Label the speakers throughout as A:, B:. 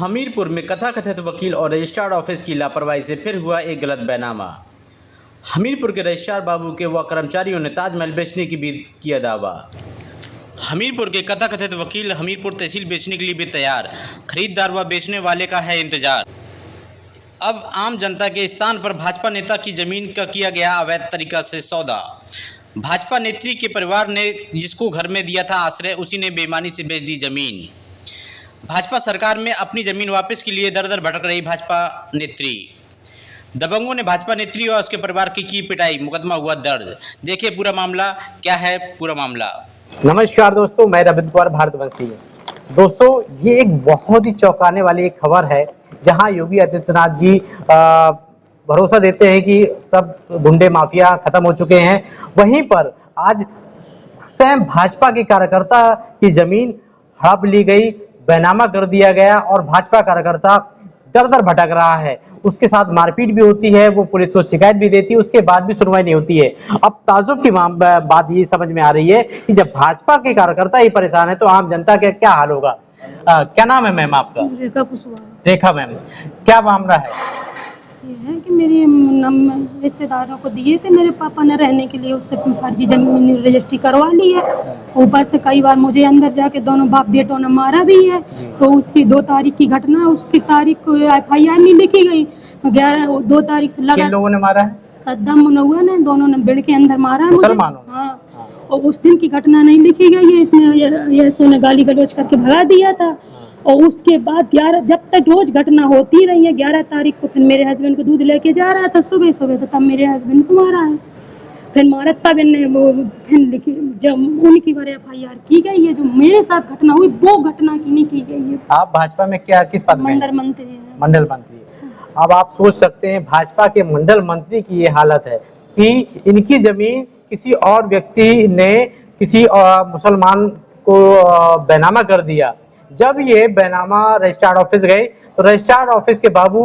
A: हमीरपुर में कथाकथित वकील और रजिस्ट्रार ऑफिस की लापरवाही से फिर हुआ एक गलत बैनामा। हमीरपुर के रजिस्ट्रार बाबू के व कर्मचारियों ने ताजमहल बेचने की भी किया दावा। हमीरपुर के कथाकथित वकील हमीरपुर तहसील बेचने के लिए भी तैयार, खरीददार व बेचने वाले का है इंतजार। अब आम जनता के स्थान पर भाजपा नेता की जमीन का किया गया अवैध तरीका से सौदा। भाजपा नेत्री के परिवार ने जिसको घर में दिया था आश्रय, उसी ने बेईमानी से बेच दी जमीन। भाजपा सरकार में अपनी जमीन वापस के लिए दर दर भटक रही भाजपा नेत्री। दबंगों ने भाजपा नेत्री और उसके परिवार की पिटाई, मुकदमा हुआ दर्ज। देखिए पूरा मामला क्या है। पूरा मामला।
B: नमस्कार दोस्तों, मैं रविंद्र कुमार भारतवंशी। दोस्तों, ये एक बहुत ही चौंकाने वाली एक खबर है, जहां योगी आदित्यनाथ जी भरोसा देते हैं कि सब गुंडे माफिया खत्म हो चुके हैं। वहीं पर आज स्वयं भाजपा के कार्यकर्ता की जमीन हड़प ली गई, बैनामा कर दिया गया और भाजपा कार्यकर्ता दर दर भटक रहा है। उसके साथ मारपीट भी होती है, वो पुलिस को शिकायत भी देती है, उसके बाद भी सुनवाई नहीं होती है। अब ताजुब की बात ये समझ में आ रही है कि जब भाजपा के कार्यकर्ता ही परेशान है तो आम जनता का क्या हाल होगा। क्या नाम है मैम आपका?
C: रेखा कुशवाहा।
B: रेखा मैम, क्या मामला है?
C: ये है कि मेरी रिश्तेदारों को दिए थे मेरे पापा ने रहने के लिए, उससे फर्जी जमीन रजिस्ट्री करवा ली है। ऊपर से कई बार मुझे अंदर जाके दोनों बाप बेटों ने मारा भी है। तो उसकी 2 तारीख की घटना, उसकी तारीख को FIR नहीं लिखी गई। 2 तारीख से लगा।
B: किन लोगों ने मारा है?
C: सद्दाम मुनव्वर ने, दोनों ने बेड़ के अंदर मारा है मुझे।
B: मुसलमानों?
C: हाँ। और उस दिन की घटना नहीं लिखी गई है, इसने सोने गाली गलौज करके भगा दिया था। और उसके बाद 11, जब तक रोज घटना होती रही है, 11 तारीख को फिर मेरे हस्बैंड को दूध लेके जा रहा था सुबह सुबह, तो तब मेरे हस्बैंड को मारा है। फिर मारा तब इन्हें वो फिर लिखी, जब उनकी बार FIR की गई है। जो मेरे साथ घटना हुई वो घटना की नहीं की गई है।
B: आप भाजपा में क्या, किस पद में?
C: मंडल मंत्री है।
B: मंडल मंत्री। अब आप सोच सकते हैं भाजपा के मंडल मंत्री की ये हालत है कि इनकी जमीन किसी और व्यक्ति ने किसी मुसलमान को बैनामा कर दिया। जब ये बैनामा रजिस्ट्रार ऑफिस गए तो रजिस्ट्रार ऑफिस के बाबू,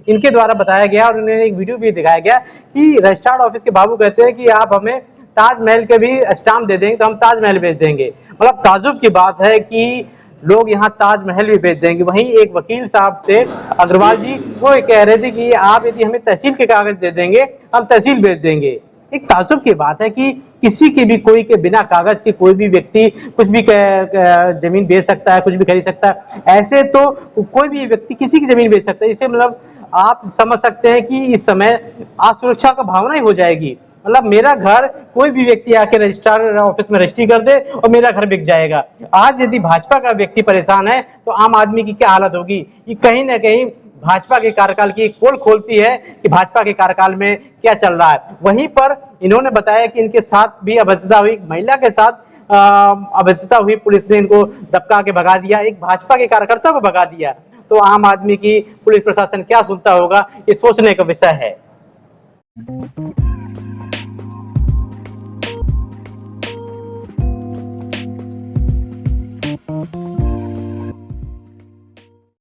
B: इनके द्वारा बताया गया और उन्हें एक वीडियो भी दिखाया गया कि रजिस्ट्रार ऑफिस के बाबू कहते हैं कि आप हमें ताजमहल के भी स्टाम्प दे देंगे तो हम ताजमहल बेच देंगे। मतलब ताजुब की बात है कि लोग यहाँ ताजमहल भी बेच देंगे। वहीं एक वकील साहब थे अग्रवाल जी, वो कह रहे थे कि आप यदि हमें तहसील के कागज दे देंगे हम तहसील बेच देंगे। एक ताजुब की बात है कि किसी के भी, कोई के बिना कागज के कोई भी व्यक्ति कुछ भी जमीन बेच सकता है, कुछ भी खरीद सकता है। ऐसे तो कोई भी व्यक्ति किसी की जमीन बेच सकता है। इसे मतलब आप समझ सकते हैं कि इस समय असुरक्षा का भावना ही हो जाएगी। मतलब मेरा घर कोई भी व्यक्ति आके रजिस्ट्रार ऑफिस में रजिस्ट्री कर दे और मेरा घर बिक जाएगा। आज यदि भाजपा का व्यक्ति परेशान है तो आम आदमी की क्या हालत होगी। ये कहीं ना कहीं भाजपा के कार्यकाल की पोल खोलती है कि भाजपा के कार्यकाल में क्या चल रहा है। वहीं पर इन्होंने बताया कि इनके साथ भी अभद्रता हुई, महिला के साथ अभद्रता हुई, पुलिस ने इनको दबका के भगा दिया, एक भाजपा के कार्यकर्ता को भगा दिया। तो आम आदमी की पुलिस प्रशासन क्या सुनता होगा, ये सोचने का विषय है।